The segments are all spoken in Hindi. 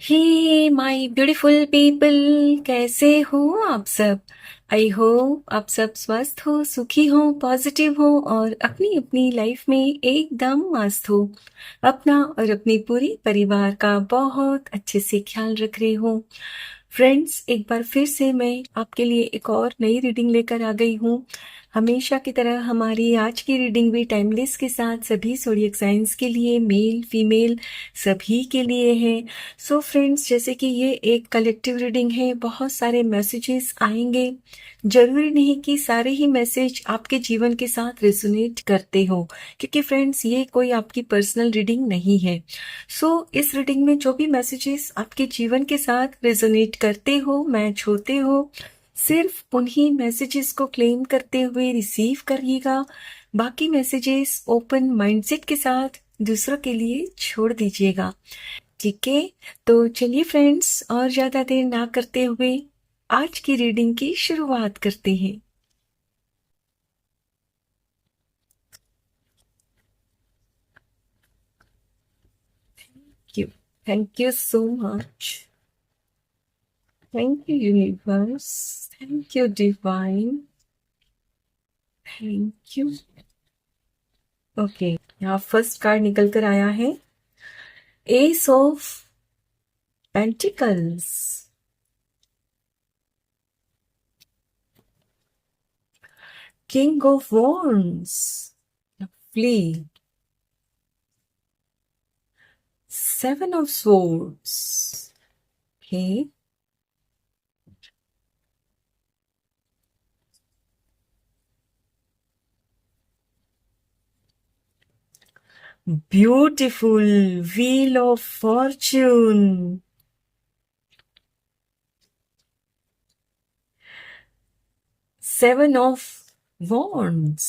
हे माय ब्यूटीफुल पीपल, कैसे हो आप सब। आई होप आप सब स्वस्थ हो, सुखी हो, पॉजिटिव हो और अपनी अपनी लाइफ में एकदम मस्त हो। अपना और अपनी पूरी परिवार का बहुत अच्छे से ख्याल रख रहे हो। फ्रेंड्स, एक बार फिर से मैं आपके लिए एक और नई रीडिंग लेकर आ गई हूँ। हमेशा की तरह हमारी आज की रीडिंग भी टाइमलेस के साथ सभी ज़ोडिएक साइंस के लिए, मेल फीमेल सभी के लिए है। सो फ्रेंड्स, जैसे कि ये एक कलेक्टिव रीडिंग है, बहुत सारे मैसेजेस आएंगे। जरूरी नहीं कि सारे ही मैसेज आपके जीवन के साथ रेजोनेट करते हो, क्योंकि फ्रेंड्स ये कोई आपकी पर्सनल रीडिंग नहीं है। सो इस रीडिंग में जो भी मैसेजेस आपके जीवन के साथ रेजोनेट करते हो, मैच होते हो, सिर्फ उन्हीं मैसेजेस को क्लेम करते हुए रिसीव करिएगा। बाकी मैसेजेस ओपन माइंडसेट के साथ दूसरों के लिए छोड़ दीजिएगा। ठीक है, तो चलिए फ्रेंड्स, और ज्यादा देर ना करते हुए आज की रीडिंग की शुरुआत करते हैं। Thank you so much. Thank you universe. Thank you divine. Thank you. Okay, यहाँ फर्स्ट कार्ड निकल कर आया है, ace of pentacles, king of wands, फ्ली, seven of swords. Okay. Beautiful wheel of fortune. Seven of wands.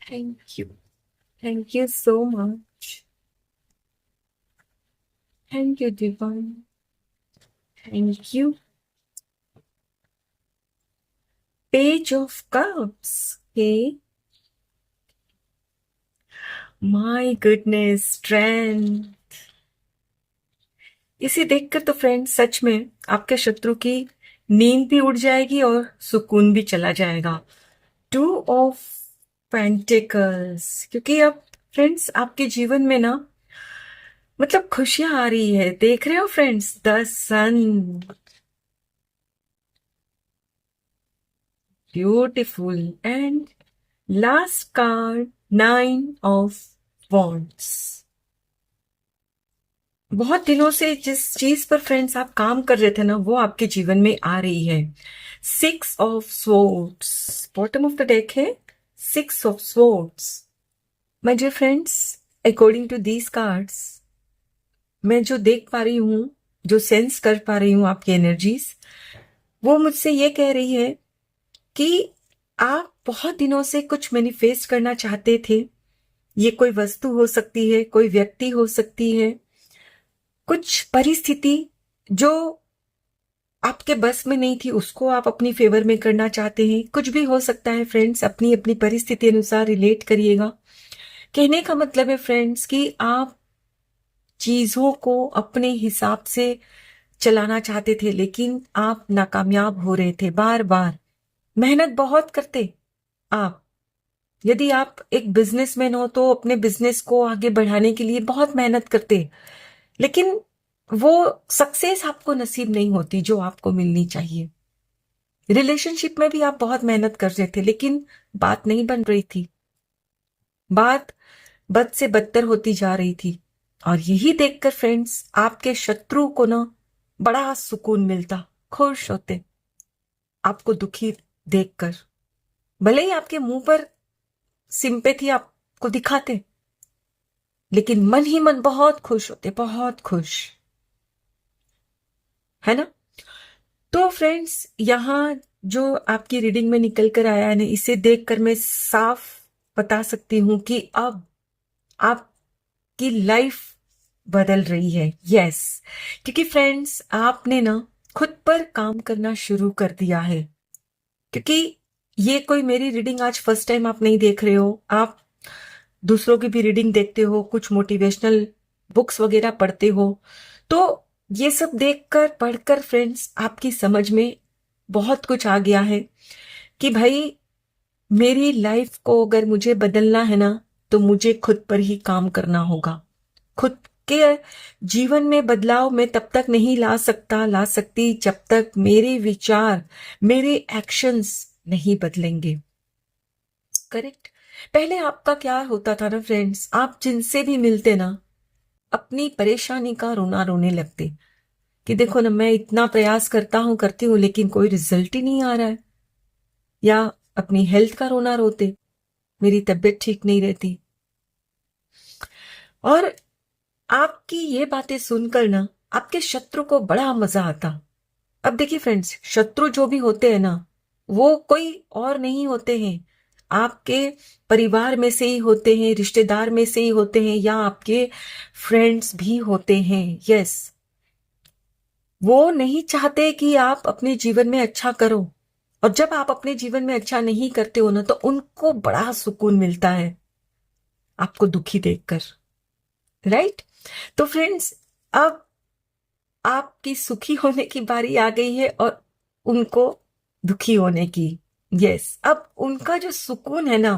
Thank you. Thank you so much. Thank you, Divine. Thank you. Page of Cups. Okay. My goodness, strength. इसे देखकर तो फ्रेंड सच में आपके शत्रु की नींद भी उड़ जाएगी और सुकून भी चला जाएगा। टू ऑफ पेंटिकल्स, क्योंकि अब फ्रेंड्स आपके जीवन में ना मतलब खुशियां आ रही है। देख रहे हो friends, the sun, beautiful. And last card, nine of wands. बहुत दिनों से जिस चीज पर फ्रेंड्स आप काम कर रहे थे ना, वो आपके जीवन में आ रही है। Six of swords, bottom of the deck है, six of swords. My dear friends, according to these cards, मैं जो देख पा रही हूँ, जो सेंस कर पा रही हूँ आपकी एनर्जीज, वो मुझसे ये कह रही है कि आप बहुत दिनों से कुछ मैनिफेस्ट करना चाहते थे। ये कोई वस्तु हो सकती है, कोई व्यक्ति हो सकती है, कुछ परिस्थिति जो आपके बस में नहीं थी, उसको आप अपनी फेवर में करना चाहते हैं। कुछ भी हो सकता है फ्रेंड्स, अपनी अपनी परिस्थिति अनुसार रिलेट करिएगा। कहने का मतलब है फ्रेंड्स कि आप चीजों को अपने हिसाब से चलाना चाहते थे, लेकिन आप नाकामयाब हो रहे थे बार बार। मेहनत बहुत करते आप। यदि आप एक बिजनेसमैन हो तो अपने बिजनेस को आगे बढ़ाने के लिए बहुत मेहनत करते, लेकिन वो सक्सेस आपको नसीब नहीं होती जो आपको मिलनी चाहिए। रिलेशनशिप में भी आप बहुत मेहनत कर रहे थे, लेकिन बात नहीं बन रही थी। बात बद से बदतर होती जा रही थी। और यही देखकर फ्रेंड्स आपके शत्रु को ना बड़ा सुकून मिलता, खुश होते आपको दुखी देखकर। भले ही आपके मुंह पर सिंपैथी आपको दिखाते, लेकिन मन ही मन बहुत खुश होते, बहुत खुश, है ना। तो फ्रेंड्स, यहां जो आपकी रीडिंग में निकल कर आया है ना, इसे देखकर मैं साफ बता सकती हूं कि अब आपकी लाइफ बदल रही है। यस, क्योंकि फ्रेंड्स आपने ना खुद पर काम करना शुरू कर दिया है। क्योंकि ये कोई मेरी रीडिंग आज फर्स्ट टाइम आप नहीं देख रहे हो, आप दूसरों की भी रीडिंग देखते हो, कुछ मोटिवेशनल बुक्स वगैरह पढ़ते हो, तो ये सब देखकर पढ़कर फ्रेंड्स आपकी समझ में बहुत कुछ आ गया है कि भाई मेरी लाइफ को अगर मुझे बदलना है ना, तो मुझे खुद पर ही काम करना होगा। खुद के जीवन में बदलाव मैं तब तक नहीं ला सकती जब तक मेरे विचार, मेरे एक्शंस नहीं बदलेंगे। करेक्ट। पहले आपका क्या होता था ना फ्रेंड्स, आप जिनसे भी मिलते ना, अपनी परेशानी का रोना रोने लगते कि देखो ना, मैं इतना प्रयास करती हूँ लेकिन कोई रिजल्ट ही नहीं आ रहा है। या अपनी हेल्थ का रोना रोते, मेरी तबीयत ठीक नहीं रहती। और आपकी ये बातें सुनकर ना आपके शत्रु को बड़ा मजा आता। अब देखिए फ्रेंड्स, शत्रु जो भी होते हैं ना, वो कोई और नहीं होते हैं, आपके परिवार में से ही होते हैं, रिश्तेदार में से ही होते हैं, या आपके फ्रेंड्स भी होते हैं। यस, वो नहीं चाहते कि आप अपने जीवन में अच्छा करो, और जब आप अपने जीवन में अच्छा नहीं करते हो ना, तो उनको बड़ा सुकून मिलता है आपको दुखी देखकर। राइट। तो फ्रेंड्स, अब आपकी सुखी होने की बारी आ गई है और उनको दुखी होने की। यस, अब उनका जो सुकून है ना,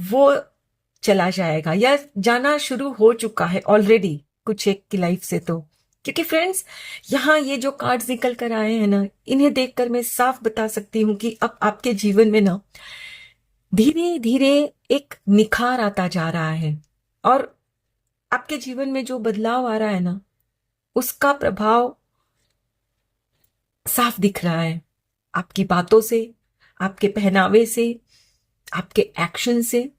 वो चला जाएगा या जाना शुरू हो चुका है ऑलरेडी कुछ एक की लाइफ से। तो क्योंकि फ्रेंड्स, यहाँ ये जो कार्ड्स निकल कर आए हैं ना, इन्हें देखकर मैं साफ बता सकती हूँ कि अब आपके जीवन में ना धीरे धीरे एक निखार आता जा रहा है, और आपके जीवन में जो बदलाव आ रहा है ना, उसका प्रभाव साफ दिख रहा है आपकी बातों से, आपके पहनावे से, आपके एक्शन से।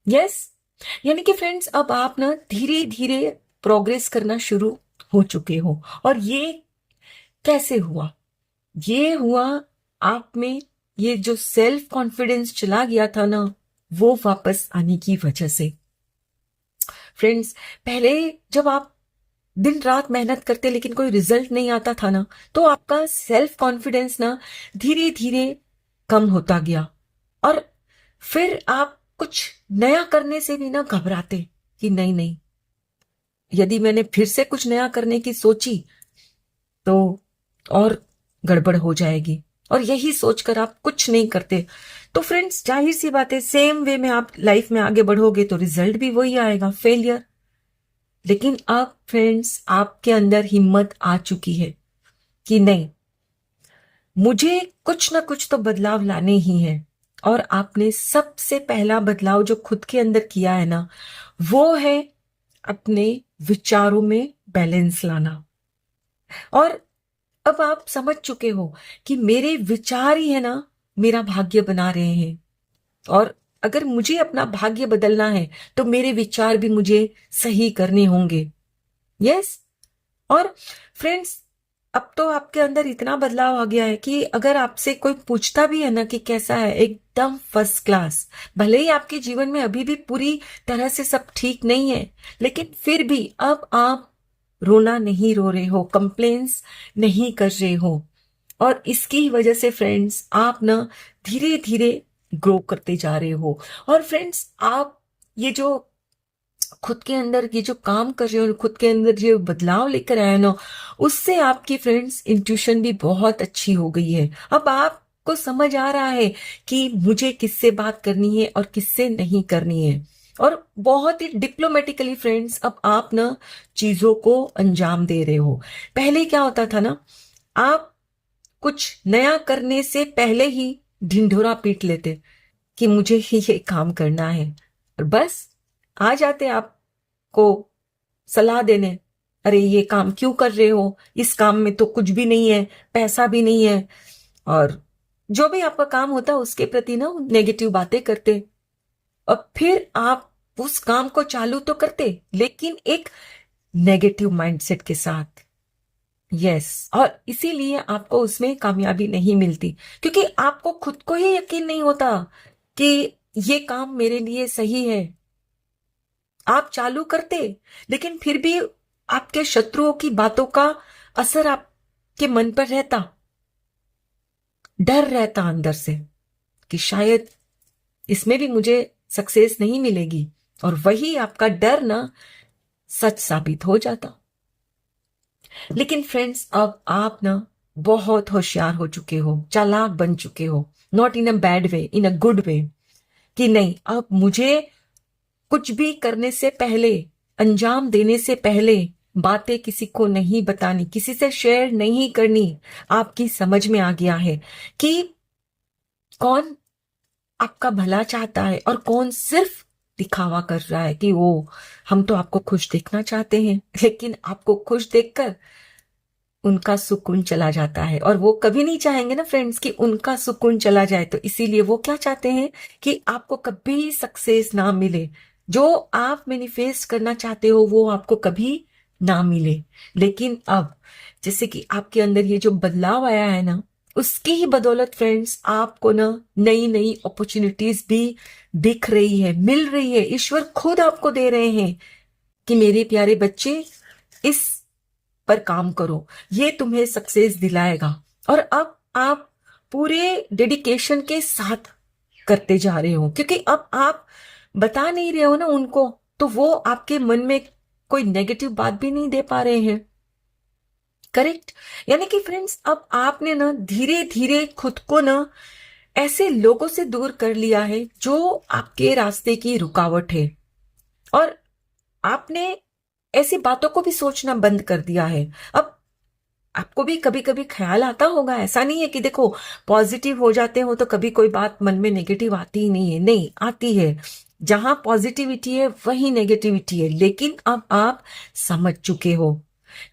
यस, यानी कि फ्रेंड्स, अब आप ना धीरे धीरे प्रोग्रेस करना शुरू हो चुके हो। और ये कैसे हुआ? ये हुआ आप में ये जो सेल्फ कॉन्फिडेंस चला गया था ना, वो वापस आने की वजह से। फ्रेंड्स, पहले जब आप दिन रात मेहनत करते लेकिन कोई रिजल्ट नहीं आता था ना, तो आपका सेल्फ कॉन्फिडेंस ना धीरे धीरे कम होता गया, और फिर आप कुछ नया करने से भी ना घबराते कि नहीं नहीं, यदि मैंने फिर से कुछ नया करने की सोची तो और गड़बड़ हो जाएगी, और यही सोचकर आप कुछ नहीं करते। तो फ्रेंड्स, जाहिर सी बात है, सेम वे में आप लाइफ में आगे बढ़ोगे तो रिजल्ट भी वही आएगा, फेलियर। लेकिन अब फ्रेंड्स, आपके अंदर हिम्मत आ चुकी है कि नहीं, मुझे कुछ ना कुछ तो बदलाव लाने ही है। और आपने सबसे पहला बदलाव जो खुद के अंदर किया है ना, वो है अपने विचारों में बैलेंस लाना। और अब आप समझ चुके हो कि मेरे विचार ही है ना मेरा भाग्य बना रहे हैं, और अगर मुझे अपना भाग्य बदलना है तो मेरे विचार भी मुझे सही करने होंगे। यस। और फ्रेंड्स, अब तो आपके अंदर इतना बदलाव आ गया है कि अगर आपसे कोई पूछता भी है ना कि कैसा है, एकदम फर्स्ट क्लास। भले ही आपके जीवन में अभी भी पूरी तरह से सब ठीक नहीं है, लेकिन फिर भी अब आप रोना नहीं रो रहे हो, कंप्लेन्स नहीं कर रहे हो। और इसकी वजह से फ्रेंड्स, आप ना धीरे धीरे ग्रो करते जा रहे हो। और फ्रेंड्स, आप ये जो खुद के अंदर ये जो काम कर रहे हो, खुद के अंदर जो बदलाव लेकर आए ना, उससे आपकी फ्रेंड्स इंट्यूशन भी बहुत अच्छी हो गई है। अब आपको समझ आ रहा है कि मुझे किससे बात करनी है और किससे नहीं करनी है। और बहुत ही डिप्लोमेटिकली फ्रेंड्स, अब आप ना चीजों को अंजाम दे रहे हो। पहले क्या होता था ना, आप कुछ नया करने से पहले ही ढिंढोरा पीट लेते कि मुझे ही ये काम करना है, और बस आ जाते आपको सलाह देने, अरे ये काम क्यों कर रहे हो, इस काम में तो कुछ भी नहीं है, पैसा भी नहीं है, और जो भी आपका काम होता है उसके प्रति ना नेगेटिव बातें करते। और फिर आप उस काम को चालू तो करते, लेकिन एक नेगेटिव माइंडसेट के साथ। यस, और इसीलिए आपको उसमें कामयाबी नहीं मिलती, क्योंकि आपको खुद को ही यकीन नहीं होता कि ये काम मेरे लिए सही है। आप चालू करते, लेकिन फिर भी आपके शत्रुओं की बातों का असर आपके मन पर रहता, डर रहता अंदर से। कि शायद इसमें भी मुझे सक्सेस नहीं मिलेगी, और वही आपका डर ना सच साबित हो जाता। लेकिन फ्रेंड्स, अब आप ना बहुत होशियार हो चुके हो, चालाक बन चुके हो, not in a bad way, in a good way, कि नहीं, अब मुझे कुछ भी करने से पहले, अंजाम देने से पहले बातें किसी को नहीं बतानी, किसी से शेयर नहीं करनी। आपकी समझ में आ गया है कि कौन आपका भला चाहता है और कौन सिर्फ दिखावा कर रहा है कि वो हम तो आपको खुश देखना चाहते हैं, लेकिन आपको खुश देखकर उनका सुकून चला जाता है। और वो कभी नहीं चाहेंगे ना फ्रेंड्स कि उनका सुकून चला जाए, तो इसीलिए वो क्या चाहते हैं कि आपको कभी सक्सेस ना मिले, जो आप मैनिफेस्ट करना चाहते हो वो आपको कभी ना मिले। लेकिन अब जैसे कि आपके अंदर ये जो बदलाव आया है ना, उसकी ही बदौलत फ्रेंड्स आपको ना नई नई अपॉर्चुनिटीज भी दिख रही है, मिल रही है। ईश्वर खुद आपको दे रहे हैं कि मेरे प्यारे बच्चे, इस पर काम करो, ये तुम्हें सक्सेस दिलाएगा। और अब आप पूरे डेडिकेशन के साथ करते जा रहे हो, क्योंकि अब आप बता नहीं रहे हो ना उनको, तो वो आपके मन में कोई नेगेटिव बात भी नहीं दे पा रहे हैं। करेक्ट? यानी कि फ्रेंड्स, अब आपने ना धीरे धीरे खुद को ना ऐसे लोगों से दूर कर लिया है जो आपके रास्ते की रुकावट है, और आपने ऐसी बातों को भी सोचना बंद कर दिया है। अब आपको भी कभी कभी ख्याल आता होगा, ऐसा नहीं है कि देखो पॉजिटिव हो जाते हो तो कभी कोई बात मन में नेगेटिव आती ही नहीं है, नहीं आती है। जहां पॉजिटिविटी है वही नेगेटिविटी है। लेकिन अब आप समझ चुके हो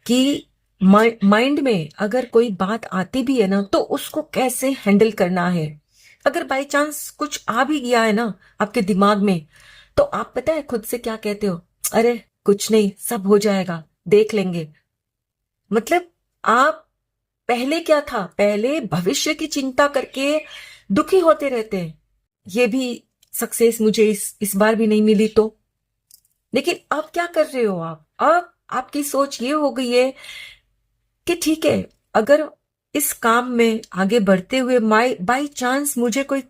कि माइंड में अगर कोई बात आती भी है ना, तो उसको कैसे हैंडल करना है। अगर बाई चांस कुछ आ भी गया है ना आपके दिमाग में, तो आप पता है खुद से क्या कहते हो, अरे कुछ नहीं, सब हो जाएगा, देख लेंगे। मतलब आप पहले क्या था, पहले भविष्य की चिंता करके दुखी होते रहते हैं, ये भी सक्सेस मुझे इस बार भी नहीं मिली तो। लेकिन अब क्या कर रहे हो आप, अब आपकी सोच ये हो गई है कि ठीक है, अगर इस काम में आगे बढ़ते हुए बाई चांस मुझे कोई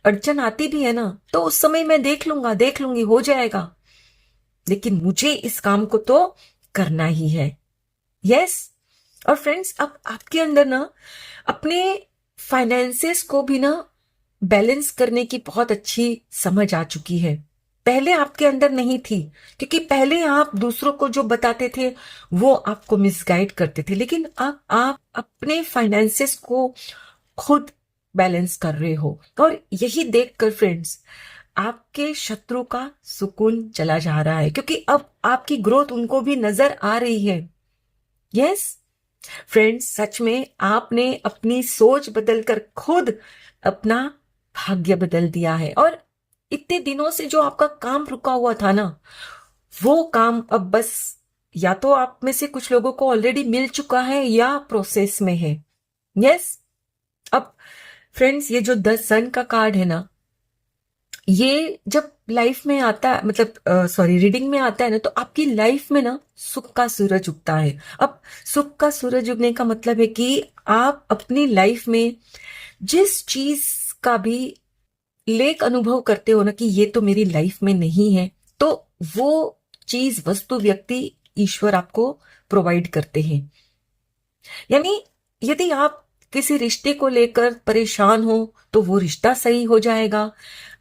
अड़चन आती भी है ना, तो उस समय मैं देख लूंगा, देख लूंगी, हो जाएगा। लेकिन मुझे इस काम को तो करना ही है। यस। और फ्रेंड्स, अब आपके अंदर ना अपने फाइनेंसेस को भी ना बैलेंस करने की बहुत अच्छी समझ आ चुकी है। पहले आपके अंदर नहीं थी, क्योंकि पहले आप दूसरों को जो बताते थे वो आपको मिसगाइड करते थे। लेकिन अब आप अपने फाइनेंसेस को खुद बैलेंस कर रहे हो, और यही देखकर फ्रेंड्स आपके शत्रु का सुकून चला जा रहा है, क्योंकि अब आपकी ग्रोथ उनको भी नजर आ रही है। यस फ्रेंड्स, सच में आपने अपनी सोच बदलकर खुद अपना भाग्य बदल दिया है। और इतने दिनों से जो आपका काम रुका हुआ था ना, वो काम अब बस या तो आप में से कुछ लोगों को ऑलरेडी मिल चुका है या प्रोसेस में है। यस। अब फ्रेंड्स, ये जो 10 सन का कार्ड है ना, ये जब लाइफ में आता है, मतलब सॉरी रीडिंग में आता है ना, तो आपकी लाइफ में ना सुख का सूरज उगता है। अब सुख का सूरज उगने का मतलब है कि आप अपनी लाइफ में जिस चीज का भी लेक अनुभव करते हो ना कि ये तो मेरी लाइफ में नहीं है, तो वो चीज, वस्तु, व्यक्ति, ईश्वर आपको प्रोवाइड करते हैं। यानी यदि आप किसी रिश्ते को लेकर परेशान हो तो वो रिश्ता सही हो जाएगा,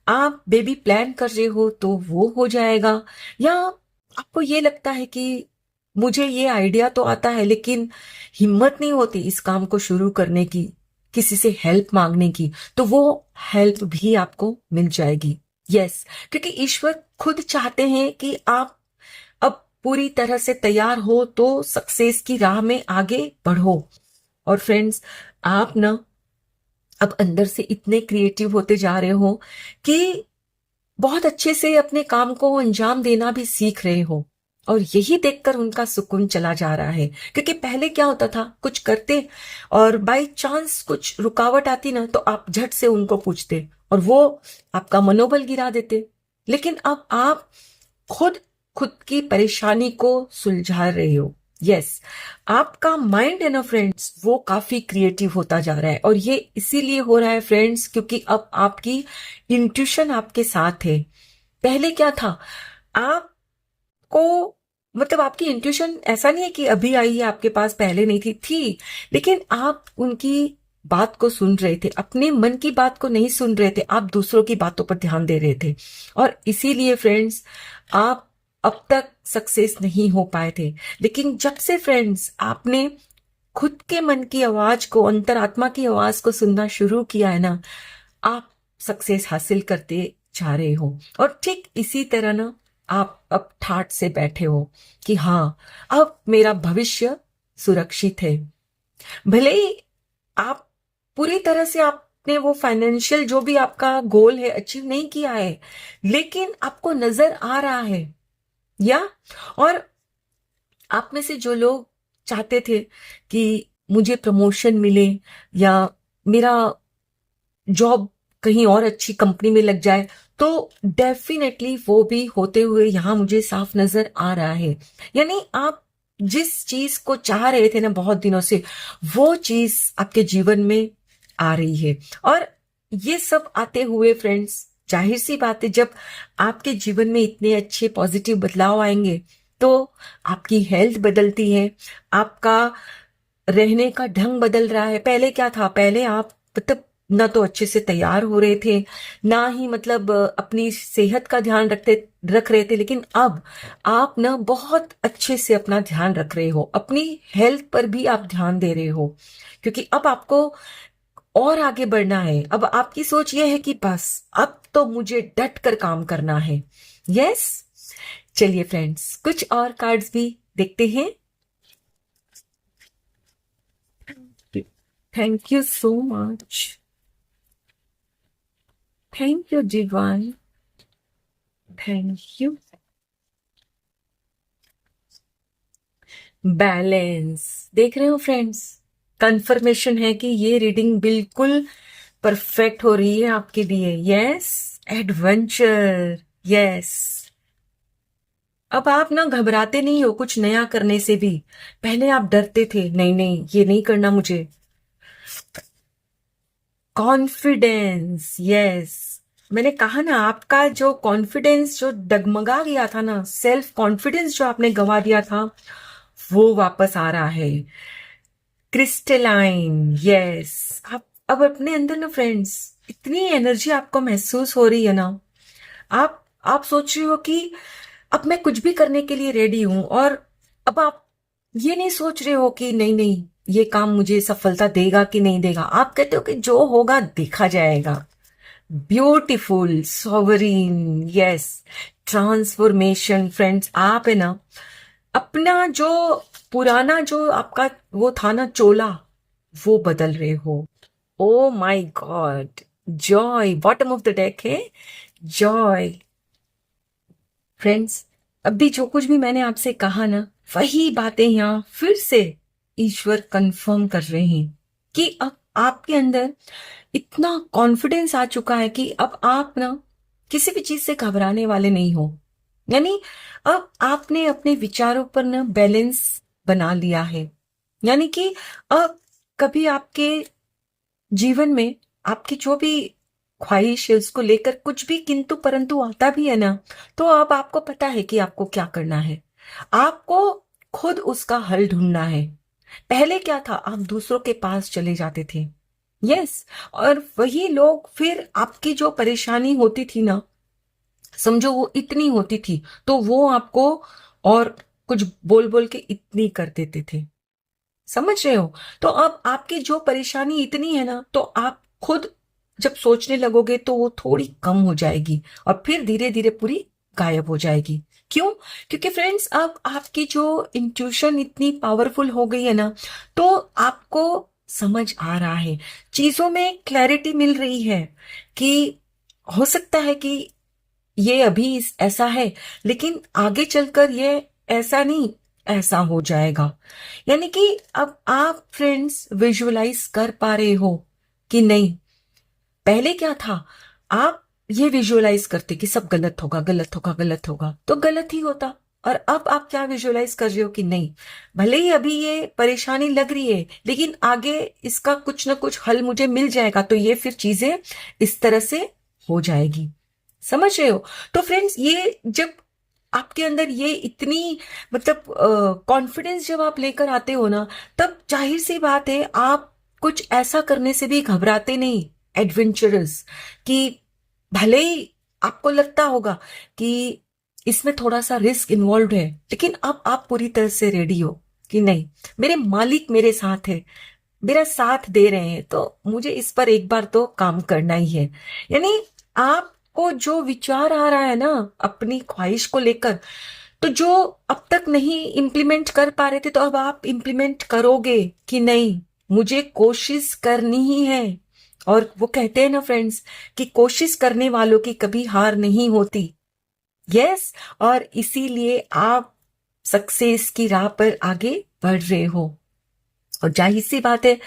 आप बेबी प्लान कर रहे हो तो वो हो जाएगा, या आपको ये लगता है कि मुझे ये आइडिया तो आता है लेकिन हिम्मत नहीं होती इस काम को शुरू करने की, किसी से हेल्प मांगने की, तो वो हेल्प भी आपको मिल जाएगी। यस, क्योंकि ईश्वर खुद चाहते हैं कि आप अब पूरी तरह से तैयार हो तो सक्सेस की राह में आगे बढ़ो। और फ्रेंड्स, आप ना अब अंदर से इतने क्रिएटिव होते जा रहे हो कि बहुत अच्छे से अपने काम को अंजाम देना भी सीख रहे हो, और यही देखकर उनका सुकून चला जा रहा है। क्योंकि पहले क्या होता था, कुछ करते और बाय चांस कुछ रुकावट आती ना, तो आप झट से उनको पूछते और वो आपका मनोबल गिरा देते। लेकिन अब आप खुद खुद की परेशानी को सुलझा रहे हो। यस, आपका माइंड है ना फ्रेंड्स, वो काफी क्रिएटिव होता जा रहा है, और ये इसीलिए हो रहा है फ्रेंड्स क्योंकि अब आपकी इंट्यूशन आपके साथ है। पहले क्या था, आपको मतलब आपकी इंट्यूशन ऐसा नहीं है कि अभी आई है आपके पास, पहले नहीं थी, लेकिन आप उनकी बात को सुन रहे थे, अपने मन की बात को नहीं सुन रहे थे, आप दूसरों की बातों पर ध्यान दे रहे थे, और इसीलिए फ्रेंड्स आप अब तक सक्सेस नहीं हो पाए थे। लेकिन जब से फ्रेंड्स आपने खुद के मन की आवाज को, अंतरात्मा की आवाज को सुनना शुरू किया है ना, आप सक्सेस हासिल करते जा रहे हो। और ठीक इसी तरह ना आप अब ठाट से बैठे हो कि हाँ, अब मेरा भविष्य सुरक्षित है। भले ही आप पूरी तरह से आपने वो फाइनेंशियल जो भी आपका गोल है अचीव नहीं किया है, लेकिन आपको नजर आ रहा है, या और आप में से जो लोग चाहते थे कि मुझे प्रमोशन मिले या मेरा जॉब कहीं और अच्छी कंपनी में लग जाए, तो डेफिनेटली वो भी होते हुए यहां मुझे साफ नजर आ रहा है। यानी आप जिस चीज को चाह रहे थे ना बहुत दिनों से, वो चीज आपके जीवन में आ रही है। और ये सब आते हुए फ्रेंड्स, जाहिर सी बात है, जब आपके जीवन में इतने अच्छे पॉजिटिव बदलाव आएंगे तो आपकी हेल्थ बदलती है, आपका रहने का ढंग बदल रहा है। पहले क्या था, पहले आप मतलब ना तो अच्छे से तैयार हो रहे थे, ना ही मतलब अपनी सेहत का ध्यान रख रहे थे, लेकिन अब आप ना बहुत अच्छे से अपना ध्यान रख रहे हो, अपनी हेल्थ पर भी आप ध्यान दे रहे हो, क्योंकि अब आपको और आगे बढ़ना है। अब आपकी सोच ये है कि बस अब तो मुझे डट कर काम करना है। यस, चलिए फ्रेंड्स कुछ और कार्ड्स भी देखते हैं। Thank you so much, thank you divine, thank you. Balance देख रहे हो फ्रेंड्स, कंफर्मेशन है कि ये रीडिंग बिल्कुल परफेक्ट हो रही है आपके लिए। Yes, adventure, yes. अब आप ना घबराते नहीं हो कुछ नया करने से भी। पहले आप डरते थे, नहीं नहीं ये नहीं करना मुझे। कॉन्फिडेंस, यस, मैंने कहा ना, आपका जो कॉन्फिडेंस जो डगमगा गया था ना, सेल्फ कॉन्फिडेंस जो आपने गंवा दिया था, वो वापस आ रहा है। Crystalline, yes. आप अब अपने अंदर ना फ्रेंड्स, इतनी एनर्जी आपको महसूस हो रही है ना, आप सोच रहे हो कि अब मैं कुछ भी करने के लिए रेडी हूं। और अब आप ये नहीं सोच रहे हो कि नहीं नहीं ये काम मुझे सफलता देगा कि नहीं देगा, आप कहते हो कि जो होगा देखा जाएगा। Beautiful, sovereign, yes. Transformation friends, आप है ना अपना जो पुराना जो आपका वो था ना चोला, वो बदल रहे हो। Oh my God, Joy, bottom of the deck है जॉय। फ्रेंड्स, अभी जो कुछ भी मैंने आपसे कहा ना, वही बातें यहाँ फिर से ईश्वर कंफर्म कर रहे हैं कि अब आपके अंदर इतना कॉन्फिडेंस आ चुका है कि अब आप ना किसी भी चीज से घबराने वाले नहीं हो। यानी अब आपने अपने विचारों पर ना बैलेंस बना लिया है। यानी कि अब कभी आपके जीवन में आपकी जो भी ख्वाहिश है उसको लेकर कुछ भी किंतु परंतु आता भी है ना, तो अब आपको पता है कि आपको क्या करना है। आपको खुद उसका हल ढूंढना है। पहले क्या था, आप दूसरों के पास चले जाते थे, यस, और वही लोग फिर आपकी जो परेशानी होती थी ना, समझो वो इतनी होती थी, तो वो आपको और कुछ बोल बोल के इतनी कर देते थे। समझ रहे हो? तो अब आपकी जो परेशानी इतनी है ना, तो आप खुद जब सोचने लगोगे तो वो थोड़ी कम हो जाएगी और फिर धीरे धीरे पूरी गायब हो जाएगी। क्यों? क्योंकि फ्रेंड्स अब आपकी जो इंट्यूशन इतनी पावरफुल हो गई है ना, तो आपको समझ आ रहा है, चीजों में क्लैरिटी मिल रही है कि हो सकता है कि ये अभी ऐसा है, लेकिन आगे चलकर ये ऐसा नहीं, ऐसा हो जाएगा। यानी कि अब आप फ्रेंड्स विजुअलाइज कर पा रहे हो कि नहीं, पहले क्या था, आप ये विजुअलाइज करते कि सब गलत होगा गलत होगा गलत होगा, तो गलत ही होता। और अब आप क्या विजुअलाइज कर रहे हो कि नहीं, भले ही अभी ये परेशानी लग रही है लेकिन आगे इसका कुछ ना कुछ हल मुझे मिल जाएगा, तो ये फिर चीजें इस तरह से हो जाएगी। समझ रहे हो? तो फ्रेंड्स, ये जब आपके अंदर ये इतनी मतलब कॉन्फिडेंस जब आप लेकर आते हो ना, तब जाहिर सी बात है आप कुछ ऐसा करने से भी घबराते नहीं, एडवेंचरस, कि भले ही आपको लगता होगा कि इसमें थोड़ा सा रिस्क इन्वॉल्व है, लेकिन अब आप पूरी तरह से रेडी हो कि नहीं, मेरे मालिक मेरे साथ है, मेरा साथ दे रहे हैं, तो मुझे इस पर एक बार तो काम करना ही है। यानी आपको जो विचार आ रहा है ना अपनी ख्वाहिश को लेकर, तो जो अब तक नहीं इम्प्लीमेंट कर पा रहे थे, तो अब आप इम्प्लीमेंट करोगे कि नहीं, मुझे कोशिश करनी ही है। और वो कहते हैं ना फ्रेंड्स कि कोशिश करने वालों की कभी हार नहीं होती। यस, और इसीलिए आप सक्सेस की राह पर आगे बढ़ रहे हो। और जाहिर सी बात है,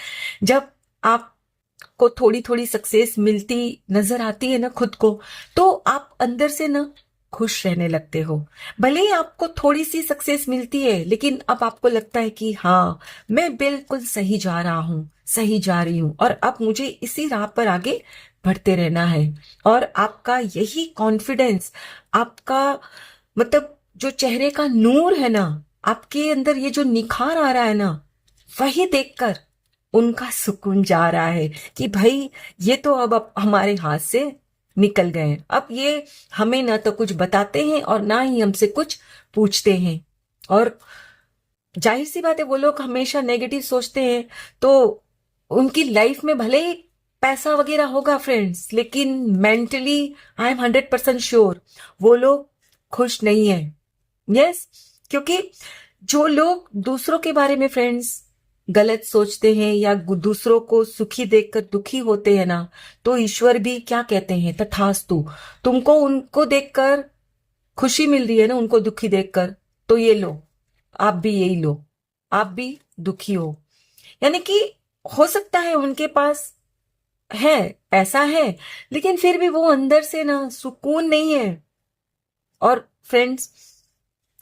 जब आपको थोड़ी थोड़ी सक्सेस मिलती नजर आती है ना खुद को, तो आप अंदर से ना खुश रहने लगते हो। भले ही आपको थोड़ी सी सक्सेस मिलती है, लेकिन अब आपको लगता है कि हाँ, मैं बिल्कुल सही जा रहा हूं, सही जा रही हूं, और अब मुझे इसी राह पर आगे बढ़ते रहना है। और आपका यही कॉन्फिडेंस, आपका मतलब जो चेहरे का नूर है ना, आपके अंदर ये जो निखार आ रहा है ना, वही देखकर उनका सुकून जा रहा है कि भाई ये तो अब हमारे हाथ से निकल गए हैं। अब ये हमें ना तो कुछ बताते हैं और ना ही हमसे कुछ पूछते हैं। और जाहिर सी बात है, वो लोग हमेशा नेगेटिव सोचते हैं, तो उनकी लाइफ में भले ही पैसा वगैरह होगा फ्रेंड्स, लेकिन मेंटली आई एम 100% श्योर वो लोग खुश नहीं है। यस, क्योंकि जो लोग दूसरों के बारे में फ्रेंड्स गलत सोचते हैं या दूसरों को सुखी देखकर दुखी होते हैं ना, तो ईश्वर भी क्या कहते हैं, तथास्तु। तुमको उनको देखकर खुशी मिल रही है ना, उनको दुखी देखकर, तो ये लो, आप भी यही लो, आप भी दुखी हो। यानी कि हो सकता है उनके पास है, ऐसा है, लेकिन फिर भी वो अंदर से ना सुकून नहीं है। और फ्रेंड्स,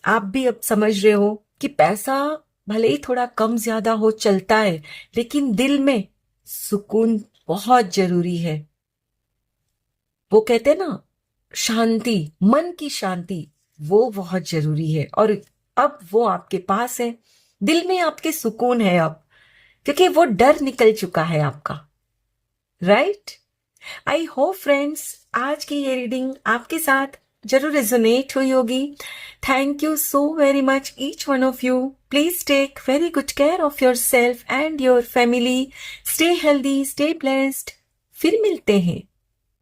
आप भी अब समझ रहे हो कि पैसा भले ही थोड़ा कम ज्यादा हो चलता है, लेकिन दिल में सुकून बहुत जरूरी है। वो कहते हैं ना, शांति, मन की शांति, वो बहुत जरूरी है। और अब वो आपके पास है, दिल में आपके सुकून है अब, क्योंकि वो डर निकल चुका है आपका। राइट? आई होप फ्रेंड्स आज की ये रीडिंग आपके साथ जरूर रेजोनेट हुई होगी। Thank you so very much each one of you. Please take very good care of your self and your family. Stay healthy, stay blessed. फिर मिलते हैं।